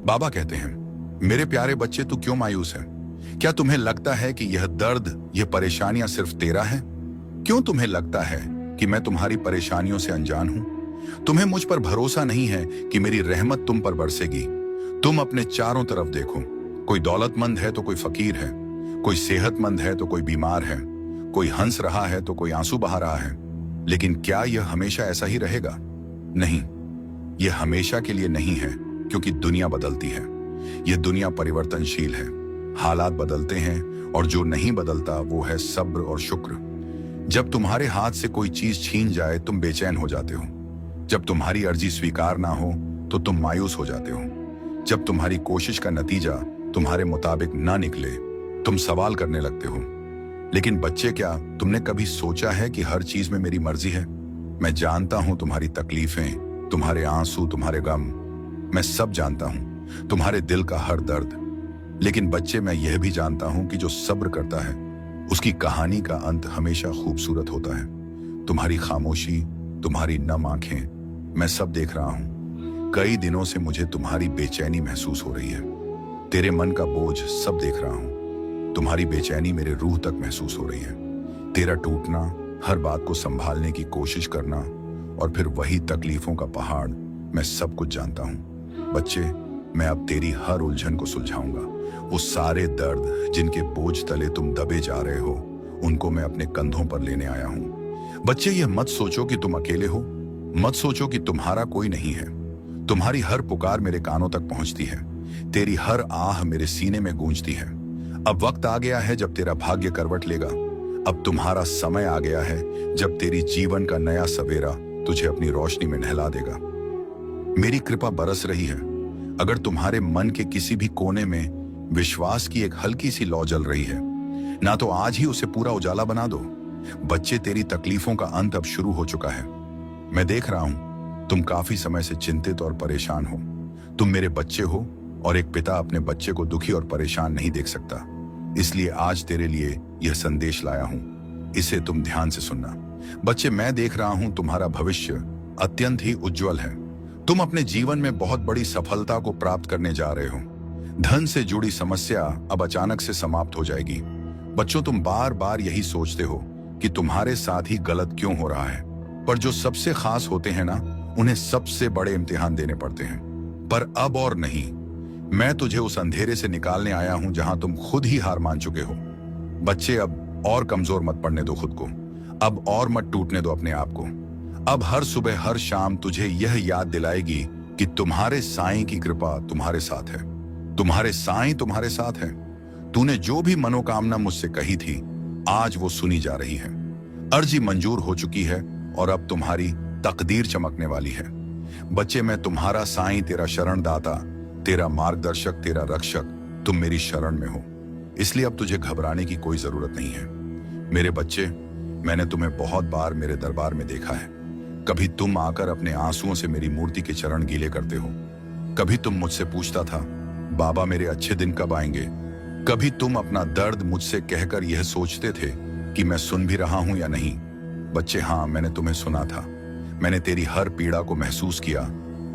बाबा कहते हैं, मेरे प्यारे बच्चे, तू क्यों मायूस है? क्या तुम्हें लगता है कि यह दर्द, यह परेशानियां सिर्फ तेरा है? क्यों तुम्हें लगता है कि मैं तुम्हारी परेशानियों से अनजान हूं? तुम्हें मुझ पर भरोसा नहीं है कि मेरी रहमत तुम पर बरसेगी? तुम अपने चारों तरफ देखो, कोई दौलतमंद है तो कोई फकीर है, कोई सेहतमंद है तो कोई बीमार है, कोई हंस रहा है तो कोई आंसू बहा रहा है। लेकिन क्या यह हमेशा ऐसा ही रहेगा? नहीं, यह हमेशा के लिए नहीं है, क्योंकि दुनिया बदलती है। यह दुनिया परिवर्तनशील है, हालात बदलते हैं, और जो नहीं बदलता वो है सब्र और शुक्र। जब तुम्हारे हाथ से कोई चीज छीन जाए तुम बेचैन हो जाते हो। जब तुम्हारी अर्जी स्वीकार ना हो तो तुम मायूस हो जाते हो। जब तुम्हारी कोशिश का नतीजा तुम्हारे मुताबिक ना निकले तुम सवाल करने लगते हो। लेकिन बच्चे, क्या तुमने कभी सोचा है कि हर चीज में मेरी मर्जी है? मैं जानता हूं तुम्हारी तकलीफें, तुम्हारे आंसू, तुम्हारे गम, मैं सब जानता हूं, तुम्हारे दिल का हर दर्द। लेकिन बच्चे, मैं यह भी जानता हूं कि जो सब्र करता है उसकी कहानी का अंत हमेशा खूबसूरत होता है। तुम्हारी खामोशी, तुम्हारी नम आंखें, मैं सब देख रहा हूं। कई दिनों से मुझे तुम्हारी बेचैनी महसूस हो रही है। तेरे मन का बोझ सब देख रहा हूं। तुम्हारी बेचैनी मेरे रूह तक महसूस हो रही है। तेरा टूटना, हर बात को संभालने की कोशिश करना, और फिर वही तकलीफों का पहाड़, मैं सब कुछ जानता हूं। बच्चे, मैं अब तेरी हर उलझन को सुलझाऊंगा। वो सारे दर्द जिनके बोझ तले तुम दबे जा रहे हो, उनको मैं अपने कंधों पर लेने आया हूं। बच्चे, यह मत सोचो कि तुम अकेले हो, मत सोचो कि तुम्हारा कोई नहीं है। तुम्हारी हर पुकार मेरे कानों तक पहुंचती है, तेरी हर आह मेरे सीने में गूंजती है। अब वक्त आ गया है जब तेरा भाग्य करवट लेगा। अब तुम्हारा समय आ गया है जब तेरी जीवन का नया सवेरा तुझे अपनी रोशनी में नहला देगा। मेरी कृपा बरस रही है। अगर तुम्हारे मन के किसी भी कोने में विश्वास की एक हल्की सी लौ जल रही है ना, तो आज ही उसे पूरा उजाला बना दो। बच्चे, तेरी तकलीफों का अंत अब शुरू हो चुका है। मैं देख रहा हूं तुम काफी समय से चिंतित और परेशान हो। तुम मेरे बच्चे हो, और एक पिता अपने बच्चे को दुखी और परेशान नहीं देख सकता। इसलिए आज तेरे लिए यह संदेश लाया हूं, इसे तुम ध्यान से सुनना। बच्चे, मैं देख रहा हूं तुम्हारा भविष्य अत्यंत ही उज्जवल है। तुम अपने जीवन में बहुत बड़ी सफलता को प्राप्त करने जा रहे हो। धन से जुड़ी समस्या अब अचानक से समाप्त हो जाएगी। बच्चों, तुम बार बार यही सोचते हो कि तुम्हारे साथ ही गलत क्यों हो रहा है, पर जो सबसे खास होते हैं ना, उन्हें सबसे बड़े इम्तिहान देने पड़ते हैं। पर अब और नहीं, मैं तुझे उस अंधेरे से निकालने आया हूं जहां तुम खुद ही हार मान चुके हो। बच्चे, अब और कमजोर मत पड़ने दो खुद को, अब और मत टूटने दो अपने आप को। अब हर सुबह, हर शाम तुझे यह याद दिलाएगी कि तुम्हारे साईं की कृपा तुम्हारे साथ है, तुम्हारे साईं तुम्हारे साथ है। तूने जो भी मनोकामना मुझसे कही थी, आज वो सुनी जा रही है। अर्जी मंजूर हो चुकी है, और अब तुम्हारी तकदीर चमकने वाली है। बच्चे, मैं तुम्हारा साईं, तेरा शरणदाता, तेरा मार्गदर्शक, तेरा रक्षक, तुम मेरी शरण में हो। इसलिए अब तुझे घबराने की कोई जरूरत नहीं है। मेरे बच्चे, मैंने तुम्हें बहुत बार मेरे दरबार में देखा है। कभी तुम आकर अपने आंसुओं से मेरी मूर्ति के चरण गीले करते हो। कभी तुम मुझसे पूछता था, बाबा मेरे अच्छे दिन कब आएंगे? कभी तुम अपना दर्द मुझसे कहकर यह सोचते थे कि मैं सुन भी रहा हूं या नहीं। बच्चे, हाँ, मैंने तुम्हें सुना था। मैंने तेरी हर पीड़ा को महसूस किया,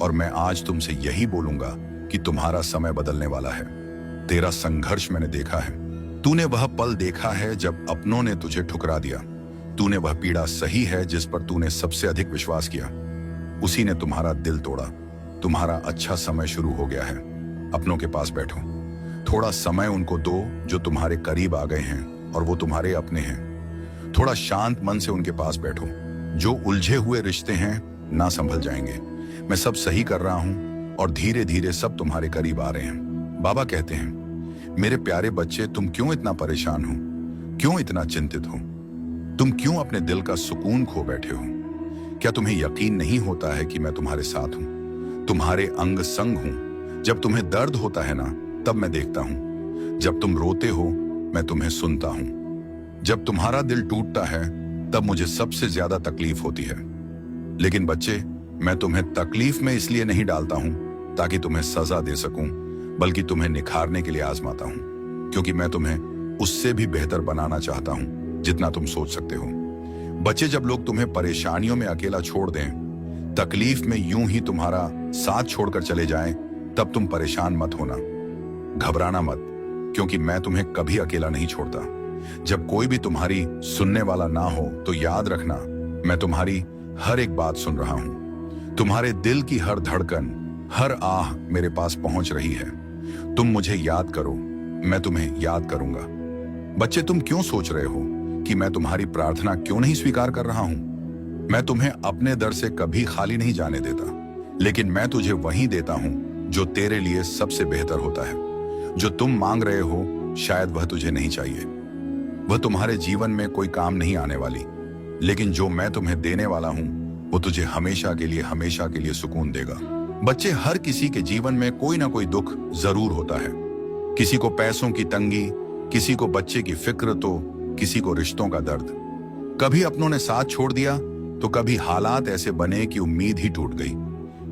और मैं आज तुमसे यही बोलूंगा कि तुम्हारा समय बदलने वाला है। तेरा संघर्ष मैंने देखा है। तूने वह पल देखा है जब अपनों ने तुझे ठुकरा दिया। तूने वह पीड़ा सही है जिस पर तूने सबसे अधिक विश्वास किया। उसी ने तुम्हारा दिल तोड़ा। तुम्हारा अच्छा समय शुरू हो गया है। अपनों के पास बैठो, थोड़ा समय उनको दो जो तुम्हारे करीब आ गए हैं और वो तुम्हारे अपने हैं। थोड़ा शांत मन से उनके पास बैठो। जो उलझे हुए रिश्ते हैं ना संभल जाएंगे। मैं सब सही कर रहा हूं, और धीरे धीरे सब तुम्हारे करीब आ रहे हैं। बाबा कहते हैं, मेरे प्यारे बच्चे, तुम क्यों इतना परेशान हो? क्यों इतना चिंतित हो? तुम क्यों अपने दिल का सुकून खो बैठे हो? क्या तुम्हें यकीन नहीं होता है कि मैं तुम्हारे साथ हूं, तुम्हारे अंग संग हूं? जब तुम्हें दर्द होता है ना, तब मैं देखता हूं। जब तुम रोते हो, मैं तुम्हें सुनता हूं। जब तुम्हारा दिल टूटता है, तब मुझे सबसे ज्यादा तकलीफ होती है। लेकिन बच्चे, मैं तुम्हें तकलीफ में इसलिए नहीं डालता हूं ताकि तुम्हें सजा दे सकूं, बल्कि तुम्हें निखारने के लिए आजमाता हूं, क्योंकि मैं तुम्हें उससे भी बेहतर बनाना चाहता हूं जितना तुम सोच सकते हो। बच्चे, जब लोग तुम्हें परेशानियों में अकेला छोड़ दें, तकलीफ में यूं ही तुम्हारा साथ छोड़कर चले जाएं, तब तुम परेशान मत होना, घबराना मत, क्योंकि मैं तुम्हें कभी अकेला नहीं छोड़ता। जब कोई भी तुम्हारी सुनने वाला ना हो तो याद रखना, मैं तुम्हारी हर एक बात सुन रहा हूं। तुम्हारे दिल की हर धड़कन, हर आह मेरे पास पहुंच रही है। तुम मुझे याद करो, मैं तुम्हें याद करूंगा। बच्चे, तुम क्यों सोच रहे हो कि मैं तुम्हारी प्रार्थना क्यों नहीं स्वीकार कर रहा हूं? मैं तुम्हें अपने दर से कभी खाली नहीं जाने देता, लेकिन मैं तुझे वही देता हूं जो तेरे लिए सबसे बेहतर होता है। जो तुम मांग रहे हो शायद वह तुझे नहीं चाहिए, वह तुम्हारे जीवन में कोई काम नहीं आने वाली, लेकिन जो मैं तुम्हें देने वाला हूं वो तुझे हमेशा के लिए सुकून देगा। बच्चे, हर किसी के जीवन में कोई ना कोई दुख जरूर होता है। किसी को पैसों की तंगी, किसी को बच्चे की फिक्र, तो किसी को रिश्तों का दर्द। कभी अपनों ने साथ छोड़ दिया तो कभी हालात ऐसे बने कि उम्मीद ही टूट गई।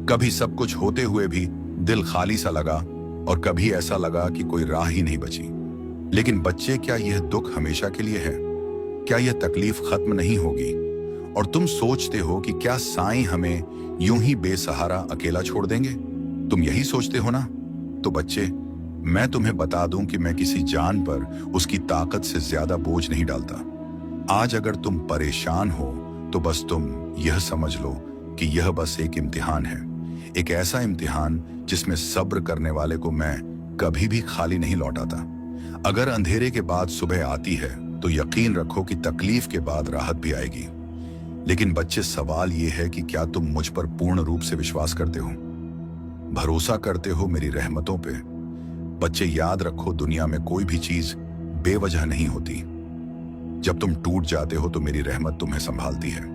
कभी सब कुछ होते हुए भी दिल खाली सा लगा, और कभी ऐसा लगा कि कोई राह ही नहीं बची। लेकिन बच्चे, क्या यह दुख हमेशा के लिए है? क्या यह तकलीफ खत्म नहीं होगी? और तुम सोचते हो कि क्या साईं हमें यूं ही बेसहारा अकेला छोड़ देंगे? तुम यही सोचते हो ना? तो बच्चे, मैं तुम्हें बता दूं कि मैं किसी जान पर उसकी ताकत से ज्यादा बोझ नहीं डालता। आज अगर तुम परेशान हो तो बस तुम यह समझ लो कि यह बस एक इम्तिहान है, एक ऐसा इम्तिहान जिसमें सब्र करने वाले को मैं कभी भी खाली नहीं लौटाता। अगर अंधेरे के बाद सुबह आती है तो यकीन रखो कि तकलीफ के बाद राहत भी आएगी। लेकिन बच्चे, सवाल यह है कि क्या तुम मुझ पर पूर्ण रूप से विश्वास करते हो, भरोसा करते हो मेरी रहमतों पे? बच्चे, याद रखो, दुनिया में कोई भी चीज बेवजह नहीं होती। जब तुम टूट जाते हो तो मेरी रहमत तुम्हें संभालती है।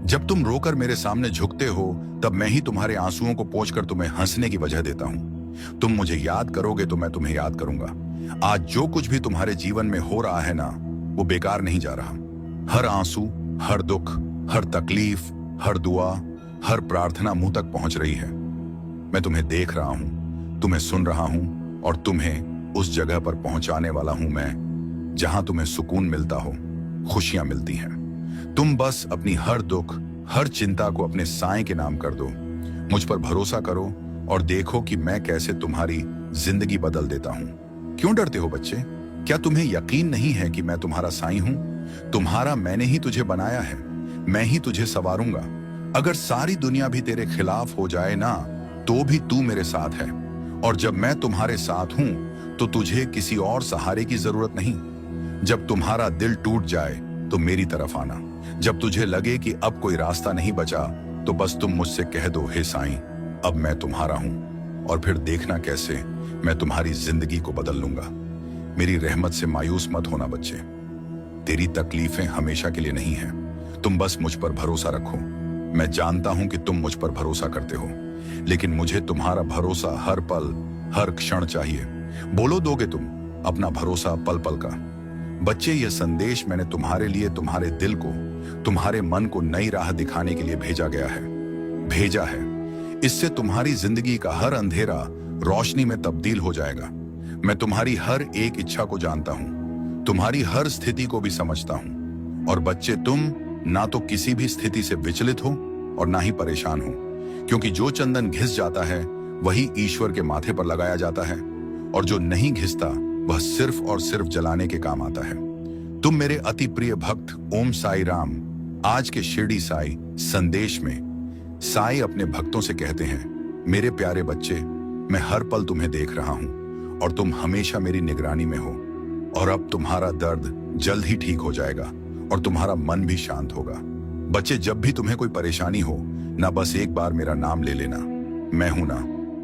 जब तुम रोकर मेरे सामने झुकते हो तब मैं ही तुम्हारे आंसुओं को पोंछकर तुम्हें हंसने की वजह देता हूं। तुम मुझे याद करोगे तो मैं तुम्हें याद करूंगा। आज जो कुछ भी तुम्हारे जीवन में हो रहा है ना, वो बेकार नहीं जा रहा। हर आंसू, हर दुख, हर तकलीफ, हर दुआ, हर प्रार्थना मुंह तक पहुंच रही है। मैं तुम्हें देख रहा हूं, तुम्हें सुन रहा हूं, और तुम्हें उस जगह पर पहुंचाने वाला हूं मैं जहां तुम्हें सुकून मिलता हो, खुशियां मिलती हैं। तुम बस अपनी हर दुख, हर चिंता को अपने साईं के नाम कर दो। मुझ पर भरोसा करो और देखो कि मैं कैसे तुम्हारी जिंदगी बदल देता हूं। क्यों डरते हो बच्चे? क्या तुम्हें यकीन नहीं है कि मैं तुम्हारा साईं हूं? तुम्हारा मैंने ही तुझे बनाया है, मैं ही तुझे संवारूंगा। अगर सारी दुनिया भी तेरे खिलाफ हो जाए ना, तो भी तू मेरे साथ है। और जब मैं तुम्हारे साथ हूं तो तुझे किसी और सहारे की जरूरत नहीं। जब तुम्हारा दिल टूट जाए तो मेरी तरफ आना। जब तुझे लगे कि अब कोई रास्ता नहीं बचा तो बस तुम मुझसे कह दो, हे साईं, अब मैं तुम्हारा हूं। और फिर देखना कैसे मैं तुम्हारी जिंदगी को बदल लूंगा। मेरी रहमत से मायूस मत होना बच्चे, तेरी तकलीफें हमेशा के लिए नहीं हैं। तुम बस मुझ पर भरोसा रखो। मैं जानता हूं कि तुम मुझ पर भरोसा करते हो, लेकिन मुझे तुम्हारा भरोसा हर पल, हर क्षण चाहिए। बोलो, दोगे तुम अपना भरोसा पल पल का? बच्चे, यह संदेश मैंने तुम्हारे लिए, तुम्हारे दिल को, तुम्हारे मन को नई राह दिखाने के लिए भेजा है। इससे तुम्हारी जिंदगी का हर अंधेरा रोशनी में तब्दील हो जाएगा। मैं तुम्हारी हर एक इच्छा को जानता हूं, तुम्हारी हर स्थिति को भी समझता हूं। और बच्चे, तुम ना तो किसी भी स्थिति से विचलित हो और ना ही परेशान हो, क्योंकि जो चंदन घिस जाता है वही ईश्वर के माथे पर लगाया जाता है, और जो नहीं घिसता वह सिर्फ और सिर्फ जलाने के काम आता है। तुम मेरे अति प्रिय भक्त ओम साई राम। आज के शिरडी साई संदेश में साई अपने भक्तों से कहते हैं, मेरे प्यारे बच्चे, मैं हर पल तुम्हें देख रहा हूं और तुम हमेशा मेरी निगरानी में हो। और अब तुम्हारा दर्द जल्द ही ठीक हो जाएगा और तुम्हारा मन भी शांत होगा। बच्चे, जब भी तुम्हें कोई परेशानी हो ना, बस एक बार मेरा नाम ले लेना। मैं हूं ना,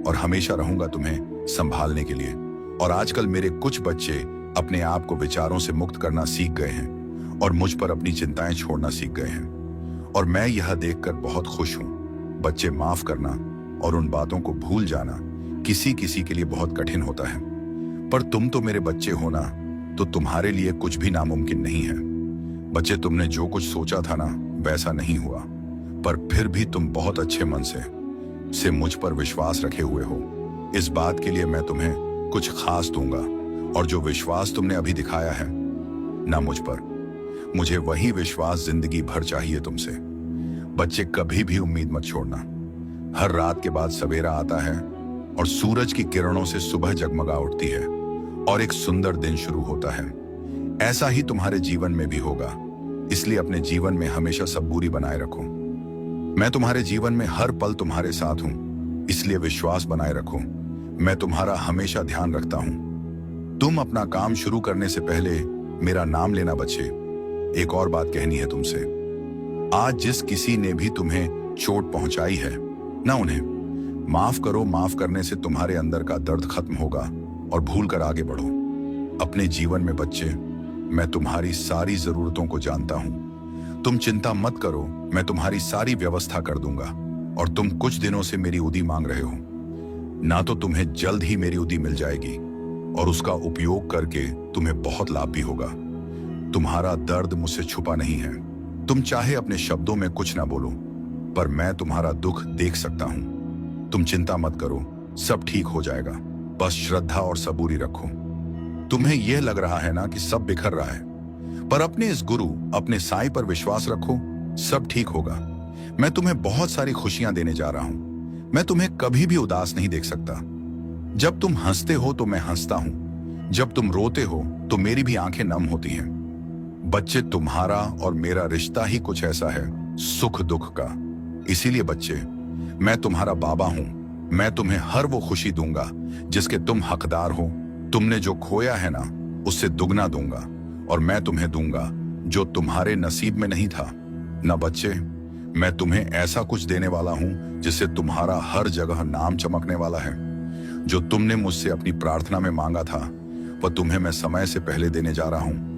और हमेशा रहूंगा तुम्हें संभालने के लिए। और आजकल मेरे कुछ बच्चे अपने आप को विचारों से मुक्त करना सीख गए हैं और मुझ पर अपनी चिंताएं छोड़ना सीख गए हैं, और मैं यह देखकर बहुत खुश हूं। बच्चे, माफ करना और उन बातों को भूल जाना किसी किसी के लिए बहुत कठिन होता है, पर तुम तो मेरे बच्चे हो ना, तो तुम्हारे लिए कुछ भी नामुमकिन नहीं है। बच्चे, तुमने जो कुछ सोचा था ना, वैसा नहीं हुआ, पर फिर भी तुम बहुत अच्छे मन से मुझ पर विश्वास रखे हुए हो। इस बात के लिए मैं तुम्हें कुछ खास दूंगा, और जो विश्वास तुमने अभी दिखाया है ना मुझ पर, मुझे वही विश्वास जिंदगी भर चाहिए तुमसे। बच्चे, कभी भी उम्मीद मत छोड़ना। हर रात के बाद सवेरा आता है और सूरज की किरणों से सुबह जगमगा उठती है और एक सुंदर दिन शुरू होता है। ऐसा ही तुम्हारे जीवन में भी होगा, इसलिए अपने जीवन में हमेशा सबूरी बनाए रखो। मैं तुम्हारे जीवन में हर पल तुम्हारे साथ हूं, इसलिए विश्वास बनाए रखो। मैं तुम्हारा हमेशा ध्यान रखता हूं। तुम अपना काम शुरू करने से पहले मेरा नाम लेना बच्चे। एक और बात कहनी है तुमसे। आज जिस किसी ने भी तुम्हें चोट पहुंचाई है ना, उन्हें माफ करो। माफ करने से तुम्हारे अंदर का दर्द खत्म होगा और भूल कर आगे बढ़ो। अपने जीवन में बच्चे, मैं तुम्हारी सारी जरूरतों को जानता हूं। तुम चिंता मत करो, मैं तुम्हारी सारी व्यवस्था कर दूंगा। और तुम कुछ दिनों से मेरी उदी मांग रहे हो ना, तो तुम्हें जल्द ही मेरी उदी मिल जाएगी और उसका उपयोग करके तुम्हें बहुत लाभ भी होगा। तुम्हारा दर्द मुझसे छुपा नहीं है। तुम चाहे अपने शब्दों में कुछ ना बोलो, पर मैं तुम्हारा दुख देख सकता हूं। तुम चिंता मत करो, सब ठीक हो जाएगा। बस श्रद्धा और सबूरी रखो। तुम्हें यह लग रहा है ना कि सब बिखर रहा है, पर अपने इस गुरु, अपने साईं पर विश्वास रखो, सब ठीक होगा। मैं तुम्हें बहुत सारी खुशियां देने जा रहा हूं। मैं तुम्हें कभी भी उदास नहीं देख सकता। जब तुम हंसते हो तो मैं हंसता हूं, जब तुम रोते हो तो मेरी भी आंखें नम होती हैं। बच्चे, तुम्हारा और मेरा रिश्ता ही कुछ ऐसा है, सुख दुख का। इसीलिए बच्चे, मैं तुम्हारा बाबा हूं। मैं तुम्हें हर वो खुशी दूंगा जिसके तुम हकदार हो। तुमने जो खोया है ना, उससे दुगना दूंगा। और मैं तुम्हें दूंगा जो तुम्हारे नसीब में नहीं था ना बच्चे। मैं तुम्हें ऐसा कुछ देने वाला हूं जिससे तुम्हारा हर जगह नाम चमकने वाला है। जो तुमने मुझसे अपनी प्रार्थना में मांगा था, वह तुम्हें मैं समय से पहले देने जा रहा हूं।